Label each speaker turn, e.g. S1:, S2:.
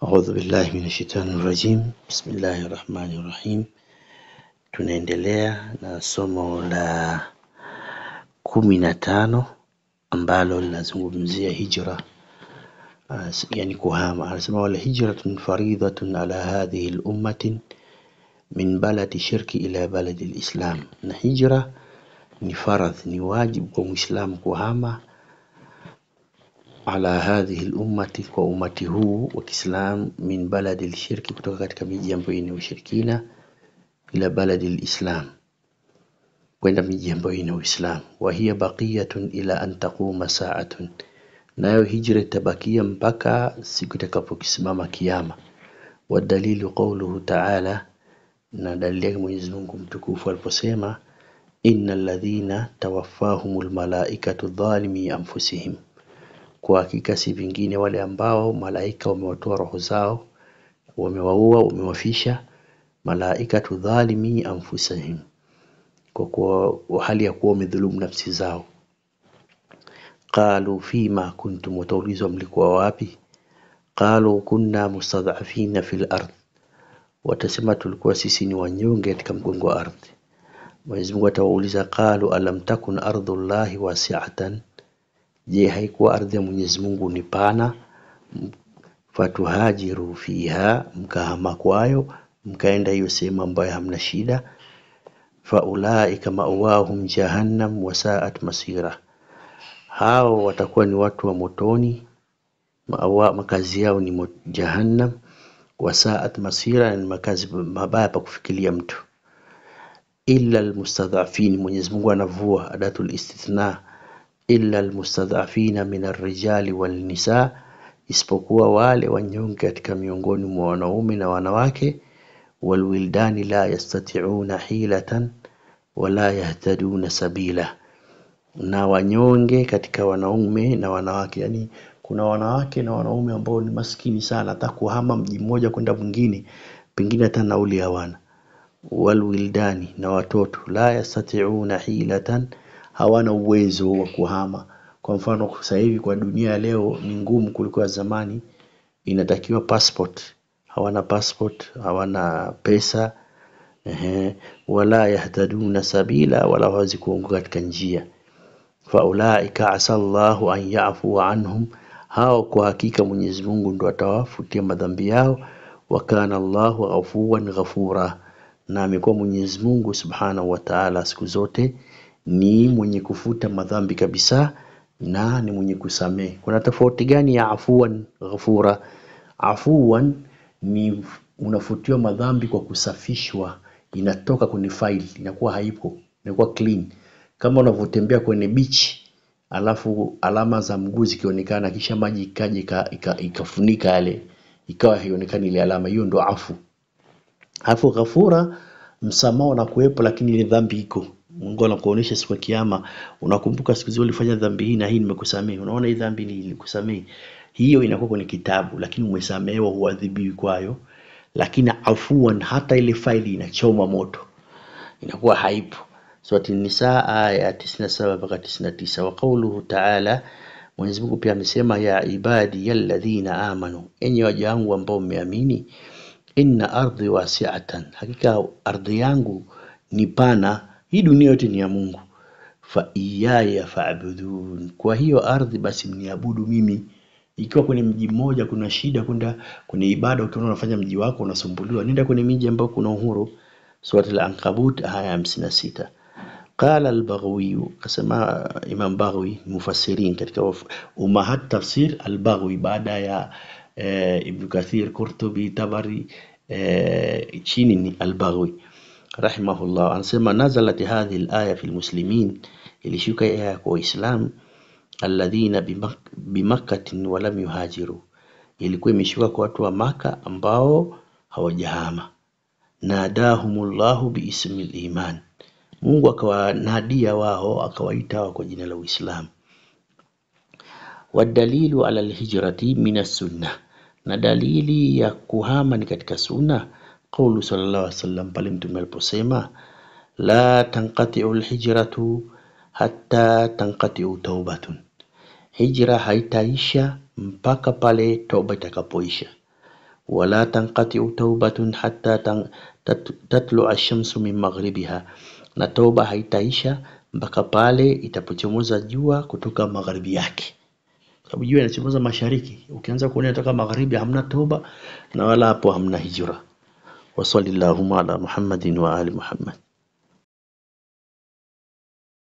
S1: A'udhu billahi minashaitanir rajim. Bismillahir rahmanir rahim. Tunaendelea na somo la 15 ambalo linazungumzia hijra, yani kuhama. Anasema wala hijratun faridatun ala hadhihi al-ummati min baladi shirki ila baladi al-islam. Na hijra ni faradh, ni wajibu kwa Muislamu kuhama ala hadhihi al-ummati, kwa umati huu wa Kiislam, min baladi al-shirki, kutoka katika miji ambayo ina ushirikina, ila baladi al-islam, kwenda miji ambayo ina Uislamu. Wa hiya baqiyatun ila an taquma sa'atun, nayo hijra itabakia mpaka siku itakapokisimama kiyama. Wa dalilu qawluhu ta'ala, na dalili ya Mwenyezi Mungu mtukufu aliposema innal ladhina tawaffahumul malaikatu dhalimi anfusihim, kwa hakika si vingine wale ambao malaika wamewatoa roho zao, wamewaua, wamewafisha. Malaikatu dhalimi anfusihim, kwa hali ya kuwa wamedhulumu nafsi zao. Qalu fima kuntum, wataulizwa mlikuwa wapi? Qalu kunna mustad'afina fil ardh, watasema tulikuwa sisi ni wanyonge katika mgongo wa ardhi. Mwenyezi Mungu atawauliza qalu alam takun ardhullahi wasi'atan, je, haikuwa ardhi ya Mwenyezi Mungu ni pana? Fatuhajiru fiha, mkahama kwayo, mkaenda hiyo sehemu ambayo hamna shida. Faulaika ma'wahum jahannam wa sa'at masira, hao watakuwa ni watu wa motoni, makazi yao ni jahannam. Wa sa'at masira, ni makazi mabaya pa kufikiria mtu. Illa almustadhafin, Mwenyezi Mungu anavua adatul istithna, illa almustadhafina min arrijali wal nisa, isipokuwa wale wanyonge katika miongoni mwa wanaume na wanawake. Wal wildani la yastati'una hilatan wala yahtaduna sabila, na wanyonge katika wanaume na wanawake. Yani kuna wanawake na wanaume ambao ni maskini sana, hata kuhama mji mmoja kwenda mwingine pengine hata nauli hawana. Wal wildani, na watoto, la yastati'una hilatan, hawana uwezo wa kuhama. Kwa mfano sasa hivi kwa dunia ya leo ni ngumu kuliko ya zamani, inatakiwa passport, hawana passport, hawana pesa. Wala yahtaduna sabila, wala hawezi kuongoka katika njia. Faulaika asallahu an ya'fu anhum, hao kwa hakika Mwenyezi Mungu ndo atawafutia madhambi yao. Wa kana Allahu afuwan ghafura, na amekuwa Mwenyezi Mungu subhanahu wa ta'ala siku zote ni mwenye kufuta madhambi kabisa, na ni mwenye kusamehe. Kuna tofauti gani ya afuwan ghafura? Afuwan ni unafutiwa madhambi kwa kusafishwa, inatoka kwenye file, inakuwa haipo, inakuwa clean. Kama unavotembea kwenye beach alafu alama za mguu zikionekana, kisha maji ikaje ikafunika yale, ikawa haionekani ile alama, hiyo ndo afu. Afu ghafura, msamaha na kuepo, lakini ile dhambi iko. Mungu anakuonesha siku ya kiyama, unakumbuka siku zile ulifanya dhambi hii na hii nimekusamehe, unaona hii dhambi nilikusamehe, hiyo inakuwa kwenye kitabu, lakini umesamehewa, huadhibiwi kwayo. Lakini afuwan, hata ile faili inachoma moto, inakuwa haipo. Surati An-Nisa aya 97 mpaka 99. Wa qawluhu ta'ala, Mwenyezi Mungu pia amesema ya ibadi alladhina amanu, enyi waja wangu ambao mmeamini, inna ardhi wasi'atan, hakika ardhi yangu ni pana, hii dunia yote ni ya Mungu. Fa iyaya fa'budun, kwa hiyo ardhi basi mniabudu mimi. Ikiwa kwenye mji mmoja kuna shida, kwenda kwenye ibada, utaona unafanya mji wako unasumbuliwa, nenda kwenye miji ambayo kuna uhuru. Surati Al-Ankabut aya 56. Qala al-Baghawi, kasema Imam Baghawi mufassirin katika umahat tafsir al-Baghawi, baada ya Ibn Kathir, Qurtubi, Tabari, chini ni al-Baghawi rahimahullah, anasema nazalat hadhihi al-aya fi al-muslimin, ilishuka aya kwa Waislamu, alladhina bimakkatin wa lam yuhajiru, ilikuwa imeshuka kwa watu wa Maka ambao hawajahama. Nadahumullahu biismil iman, Mungu akawanadia wao, akawaita kwa jina la Uislamu. Wadalilu ala alhijrati minas sunnah, na dalili ya kuhama ni katika sunna. Qawlu sallallahu alaihi wasallam, pale mtume aliposema la tanqati'u alhijratu hatta tanqati'u taubatun, hijra haitaisha mpaka pale toba itakapoisha. wala tanqati'u taubatun hatta tatlu'a ash-shamsu min maghribiha, na toba haitaisha mpaka pale itapochomoza jua kutoka magharibi yake. Sababu jua inachomoza mashariki, ukianza kuona kutoka magharibi hamna toba na wala hapo hamna hijra. Wa sallallahu ala Muhammadin wa ali Muhammad.